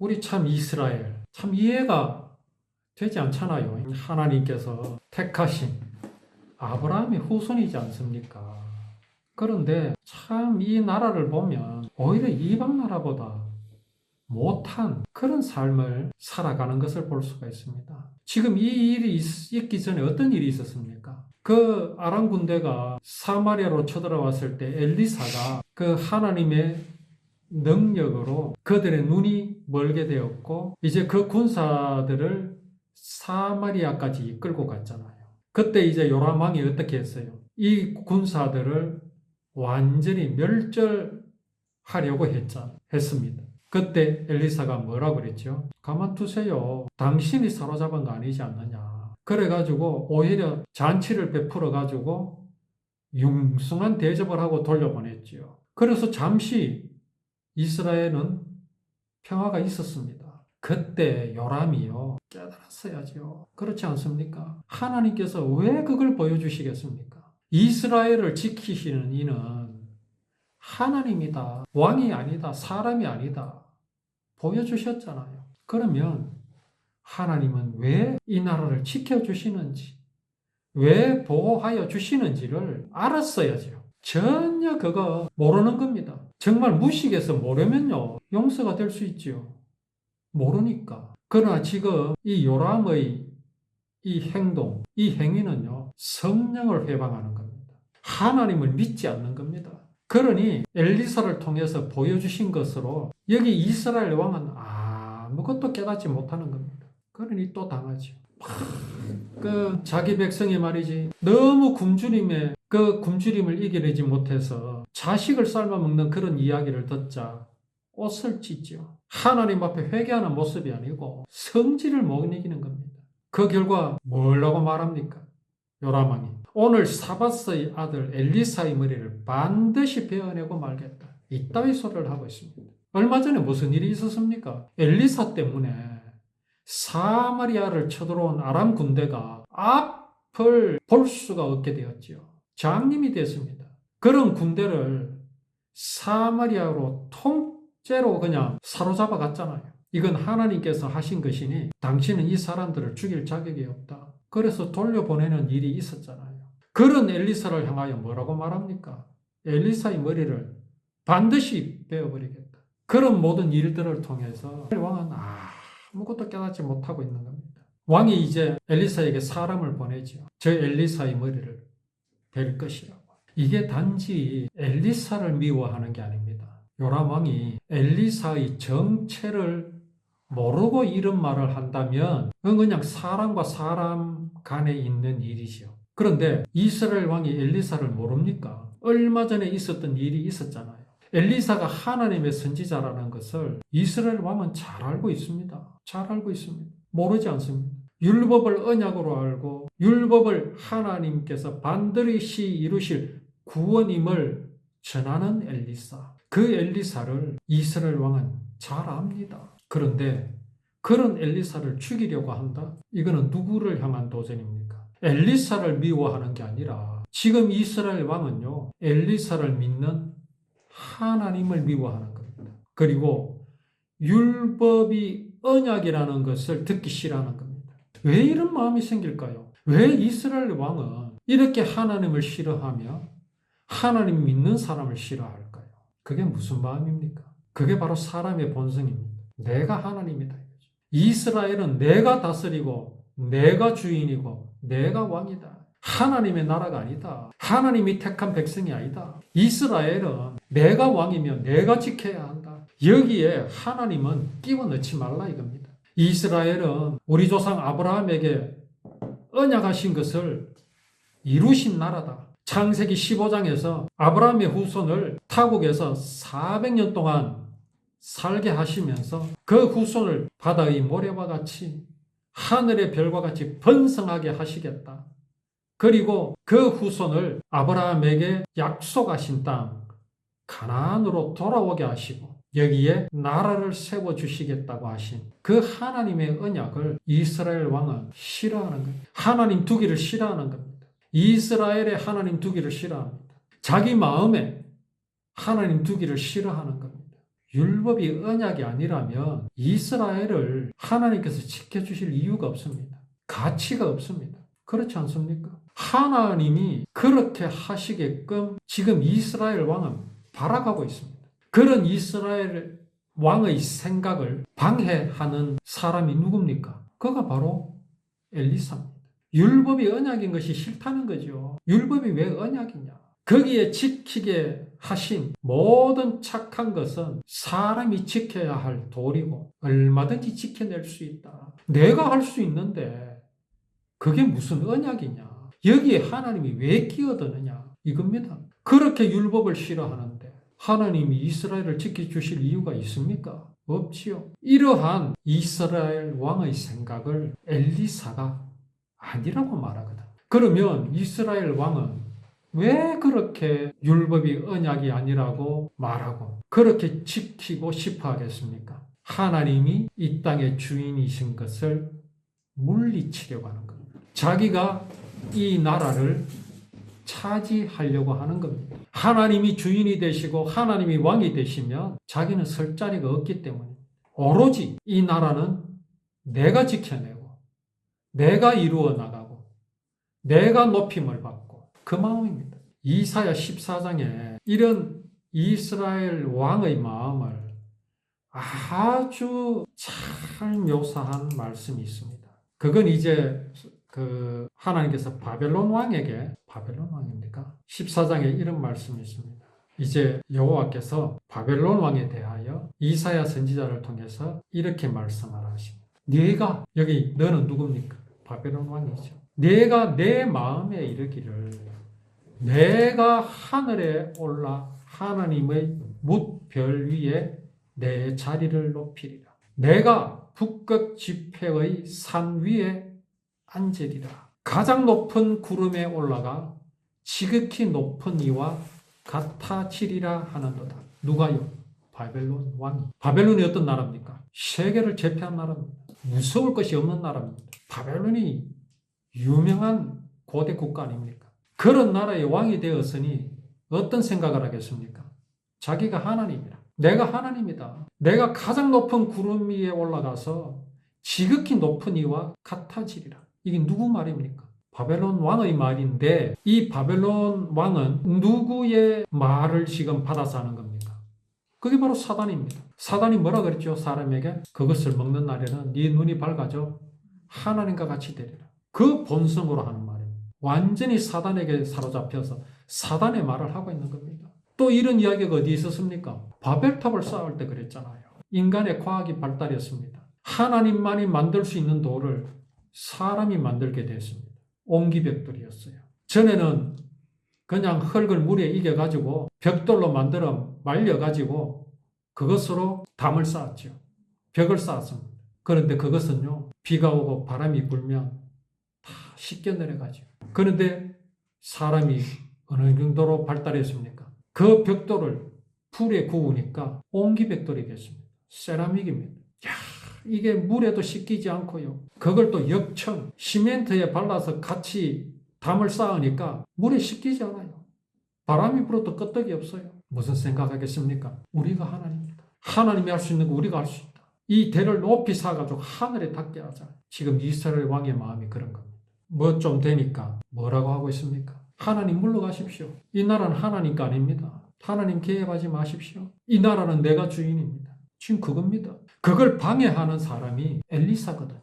우리 참 이스라엘 참 이해가 되지 않잖아요. 하나님께서 택하신 아브라함의 후손이지 않습니까? 그런데 참 이 나라를 보면 오히려 이방 나라보다 못한 그런 삶을 살아가는 것을 볼 수가 있습니다. 지금 이 일이 있기 전에 어떤 일이 있었습니까? 그 아람 군대가 사마리아로 쳐들어왔을 때 엘리사가 그 하나님의 능력으로 그들의 눈이 멀게 되었고 이제 그 군사들을 사마리아까지 이끌고 갔잖아요. 그때 이제 요람 왕이 어떻게 했어요? 이 군사들을 완전히 멸절하려고 했습니다. 그때 엘리사가 뭐라고 그랬죠? 가만두세요. 당신이 사로잡은 거 아니지 않느냐. 그래가지고 오히려 잔치를 베풀어가지고 융숭한 대접을 하고 돌려보냈죠. 그래서 잠시 이스라엘은 평화가 있었습니다. 그때 요람이요 깨달았어야죠. 그렇지 않습니까? 하나님께서 왜 그걸 보여주시겠습니까? 이스라엘을 지키시는 이는 하나님이다. 왕이 아니다. 사람이 아니다. 보여주셨잖아요. 그러면 하나님은 왜 이 나라를 지켜주시는지, 왜 보호하여 주시는지를 알았어야죠. 전혀 그거 모르는 겁니다. 정말 무식해서 모르면요, 용서가 될 수 있죠. 모르니까. 그러나 지금 이 요람의 이 행동, 이 행위는요, 성령을 회방하는 겁니다. 하나님을 믿지 않는 겁니다. 그러니 엘리사를 통해서 보여주신 것으로 여기 이스라엘 왕은 아무것도 깨닫지 못하는 겁니다. 그러니 또 당하죠. 그 자기 백성이 말이지 너무 굶주림에 그 굶주림을 이겨내지 못해서 자식을 삶아먹는 그런 이야기를 듣자 옷을 찢죠. 하나님 앞에 회개하는 모습이 아니고 성질을 못 이기는 겁니다. 그 결과 뭐라고 말합니까? 요람 왕이 오늘 사밧의 아들 엘리사의 머리를 반드시 베어내고 말겠다. 이따위 소리를 하고 있습니다. 얼마 전에 무슨 일이 있었습니까? 엘리사 때문에 사마리아를 쳐들어온 아람 군대가 앞을 볼 수가 없게 되었지요. 장님이 됐습니다. 그런 군대를 사마리아로 통째로 그냥 사로잡아 갔잖아요. 이건 하나님께서 하신 것이니 당신은 이 사람들을 죽일 자격이 없다. 그래서 돌려보내는 일이 있었잖아요. 그런 엘리사를 향하여 뭐라고 말합니까? 엘리사의 머리를 반드시 베어버리겠다. 그런 모든 일들을 통해서 왕은 아무것도 깨닫지 못하고 있는 겁니다. 왕이 이제 엘리사에게 사람을 보내죠. 저 엘리사의 머리를 벨 것이라고. 이게 단지 엘리사를 미워하는 게 아닙니다. 요람 왕이 엘리사의 정체를 모르고 이런 말을 한다면 그건 그냥 사람과 사람 간에 있는 일이죠. 그런데 이스라엘 왕이 엘리사를 모릅니까? 얼마 전에 있었던 일이 있었잖아요. 엘리사가 하나님의 선지자라는 것을 이스라엘 왕은 잘 알고 있습니다. 잘 알고 있습니다. 모르지 않습니다. 율법을 언약으로 알고 율법을 하나님께서 반드시 이루실 구원임을 전하는 엘리사. 그 엘리사를 이스라엘 왕은 잘 압니다. 그런데 그런 엘리사를 죽이려고 한다? 이거는 누구를 향한 도전입니까? 엘리사를 미워하는 게 아니라 지금 이스라엘 왕은요, 엘리사를 믿는 하나님을 미워하는 겁니다. 그리고 율법이 언약이라는 것을 듣기 싫어하는 겁니다. 왜 이런 마음이 생길까요? 왜 이스라엘 왕은 이렇게 하나님을 싫어하며 하나님 믿는 사람을 싫어할까요? 그게 무슨 마음입니까? 그게 바로 사람의 본성입니다. 내가 하나님이다. 이스라엘은 내가 다스리고 내가 주인이고 내가 왕이다. 하나님의 나라가 아니다. 하나님이 택한 백성이 아니다. 이스라엘은 내가 왕이며 내가 지켜야 한다. 여기에 하나님은 끼워 넣지 말라 이겁니다. 이스라엘은 우리 조상 아브라함에게 언약하신 것을 이루신 나라다. 창세기 15장에서 아브라함의 후손을 타국에서 400년 동안 살게 하시면서 그 후손을 바다의 모래와 같이 하늘의 별과 같이 번성하게 하시겠다. 그리고 그 후손을 아브라함에게 약속하신 땅 가나안으로 돌아오게 하시고 여기에 나라를 세워주시겠다고 하신 그 하나님의 언약을 이스라엘 왕은 싫어하는 겁니다. 하나님 두기를 싫어하는 겁니다. 이스라엘의 하나님 두기를 싫어합니다. 자기 마음에 하나님 두기를 싫어하는 겁니다. 율법이 언약이 아니라면 이스라엘을 하나님께서 지켜주실 이유가 없습니다. 가치가 없습니다. 그렇지 않습니까? 하나님이 그렇게 하시게끔 지금 이스라엘 왕은 바라가고 있습니다. 그런 이스라엘 왕의 생각을 방해하는 사람이 누굽니까? 그가 바로 엘리사입니다. 율법이 언약인 것이 싫다는 거죠. 율법이 왜 언약이냐? 거기에 지키게 하신 모든 착한 것은 사람이 지켜야 할 도리고 얼마든지 지켜낼 수 있다. 내가 할 수 있는데 그게 무슨 언약이냐? 여기에 하나님이 왜 끼어드느냐? 이겁니다. 그렇게 율법을 싫어하는데 하나님이 이스라엘을 지켜주실 이유가 있습니까? 없지요. 이러한 이스라엘 왕의 생각을 엘리사가 아니라고 말하거든. 그러면 이스라엘 왕은 왜 그렇게 율법이 언약이 아니라고 말하고 그렇게 지키고 싶어 하겠습니까? 하나님이 이 땅의 주인이신 것을 물리치려고 하는 겁니다. 자기가 이 나라를 차지하려고 하는 겁니다. 하나님이 주인이 되시고 하나님이 왕이 되시면 자기는 설 자리가 없기 때문에 오로지 이 나라는 내가 지켜내고 내가 이루어 나가고 내가 높임을 받고 그 마음입니다. 이사야 14장에 이런 이스라엘 왕의 마음을 아주 잘 묘사한 말씀이 있습니다. 그건 이제 하나님께서 바벨론 왕입니까? 14장에 이런 말씀이 있습니다. 이제 여호와께서 바벨론 왕에 대하여 이사야 선지자를 통해서 이렇게 말씀하라 하십니다. 너는 누굽니까? 바벨론 왕이죠. 네가 내 마음에 이르기를 내가 하늘에 올라 하나님의 뭇별 위에 내 자리를 높이리라. 내가 북극 지폐의 산 위에 앉으리라. 가장 높은 구름에 올라가 지극히 높은 이와 같아지리라 하는도다. 누가요? 바벨론 왕이. 바벨론이 어떤 나라입니까? 세계를 제패한 나라입니다. 무서울 것이 없는 나라입니다. 바벨론이 유명한 고대 국가 아닙니까? 그런 나라의 왕이 되었으니 어떤 생각을 하겠습니까? 자기가 하나님이라. 내가 하나님이다. 내가 가장 높은 구름 위에 올라가서 지극히 높은 이와 같아지리라. 이게 누구 말입니까? 바벨론 왕의 말인데 이 바벨론 왕은 누구의 말을 지금 받아서 하는 겁니까? 그게 바로 사단입니다. 사단이 뭐라 그랬죠? 사람에게 그것을 먹는 날에는 네 눈이 밝아져 하나님과 같이 되리라. 그 본성으로 하는 말입니다. 완전히 사단에게 사로잡혀서 사단의 말을 하고 있는 겁니다. 또 이런 이야기가 어디 있었습니까? 바벨탑을 쌓을 때 그랬잖아요. 인간의 과학이 발달했습니다. 하나님만이 만들 수 있는 돌을 사람이 만들게 됐습니다. 옹기벽돌이었어요. 전에는 그냥 흙을 물에 이겨가지고 벽돌로 만들어 말려가지고 그것으로 담을 쌓았죠. 벽을 쌓았습니다. 그런데 그것은요, 비가 오고 바람이 불면 다 씻겨 내려가죠. 그런데 사람이 어느 정도로 발달했습니까? 그 벽돌을 불에 구우니까 옹기벽돌이 됐습니다. 세라믹입니다. 이게 물에도 씻기지 않고요. 그걸 또 역청, 시멘트에 발라서 같이 담을 쌓으니까 물에 씻기지 않아요. 바람이 불어도 끄떡이 없어요. 무슨 생각하겠습니까? 우리가 하나님입니다. 하나님이 할 수 있는 거 우리가 할 수 있다. 이 대를 높이 쌓아가지고 하늘에 닿게 하자. 지금 이스라엘 왕의 마음이 그런 겁니다. 뭐 좀 되니까 뭐라고 하고 있습니까? 하나님 물러가십시오. 이 나라는 하나님 거 아닙니다. 하나님 개입하지 마십시오. 이 나라는 내가 주인입니다. 지금 그겁니다. 그걸 방해하는 사람이 엘리사거든요.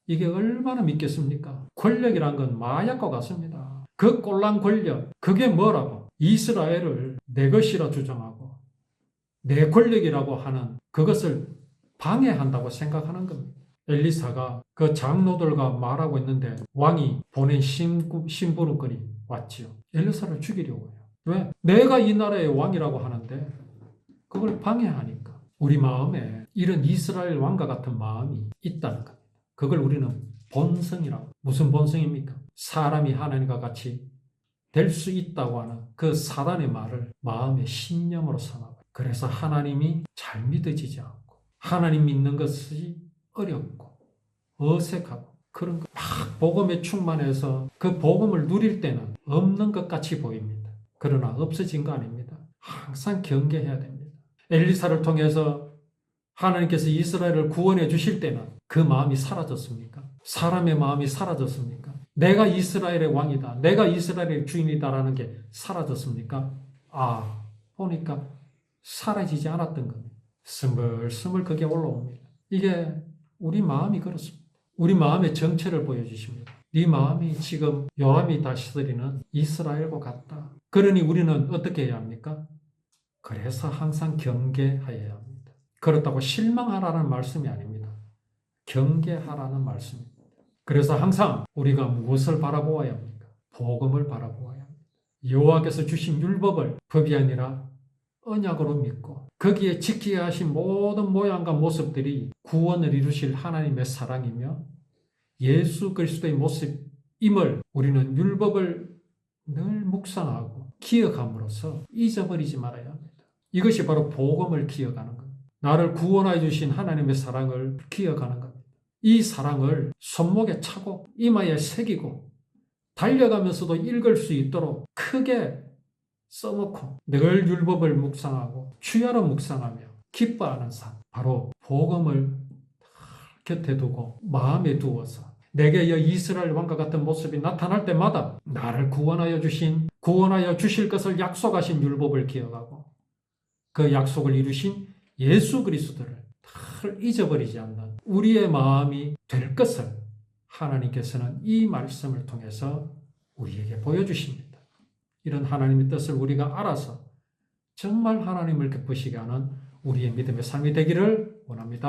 이게 얼마나 믿겠습니까? 권력이란 건 마약과 같습니다. 그 꼴랑 권력, 그게 뭐라고? 이스라엘을 내 것이라 주장하고 내 권력이라고 하는 그것을 방해한다고 생각하는 겁니다. 엘리사가 그 장로들과 말하고 있는데 왕이 보낸 심부름꾼이 왔지요. 엘리사를 죽이려고 해요. 왜? 내가 이 나라의 왕이라고 하는데 그걸 방해하니까. 우리 마음에 이런 이스라엘 왕과 같은 마음이 있다는 겁니다. 그걸 우리는 본성이라고. 무슨 본성입니까? 사람이 하나님과 같이 될 수 있다고 하는 그 사단의 말을 마음의 신념으로 삼아요. 그래서 하나님이 잘 믿어지지 않고 하나님 믿는 것이 어렵고 어색하고 그런 거 막 복음에 충만해서 그 복음을 누릴 때는 없는 것 같이 보입니다. 그러나 없어진 거 아닙니다. 항상 경계해야 됩니다. 엘리사를 통해서 하나님께서 이스라엘을 구원해 주실 때는 그 마음이 사라졌습니까? 사람의 마음이 사라졌습니까? 내가 이스라엘의 왕이다. 내가 이스라엘의 주인이다라는 게 사라졌습니까? 보니까 사라지지 않았던 겁니다. 스물스물 그게 올라옵니다. 이게 우리 마음이 그렇습니다. 우리 마음의 정체를 보여주십니다. 네 마음이 지금 요람이 다스리는 이스라엘과 같다. 그러니 우리는 어떻게 해야 합니까? 그래서 항상 경계하여야 합니다. 그렇다고 실망하라는 말씀이 아닙니다. 경계하라는 말씀입니다. 그래서 항상 우리가 무엇을 바라보아야 합니까? 복음을 바라보아야 합니다. 여호와께서 주신 율법을 법이 아니라 언약으로 믿고 거기에 지키게 하신 모든 모양과 모습들이 구원을 이루실 하나님의 사랑이며 예수 그리스도의 모습임을 우리는 율법을 늘 묵상하고 기억함으로써 잊어버리지 말아야 합니다. 이것이 바로 복음을 기억하는 겁니다. 나를 구원하여 주신 하나님의 사랑을 기억하는 겁니다. 이 사랑을 손목에 차고 이마에 새기고 달려가면서도 읽을 수 있도록 크게 써놓고 늘 율법을 묵상하고 주야로 묵상하며 기뻐하는 삶, 바로 복음을 곁에 두고 마음에 두어서 내게 이스라엘 왕과 같은 모습이 나타날 때마다 나를 구원하여 주실 것을 약속하신 율법을 기억하고 그 약속을 이루신 예수 그리스도를 늘 잊어버리지 않는 우리의 마음이 될 것을 하나님께서는 이 말씀을 통해서 우리에게 보여주십니다. 이런 하나님의 뜻을 우리가 알아서 정말 하나님을 기쁘시게 하는 우리의 믿음의 삶이 되기를 원합니다.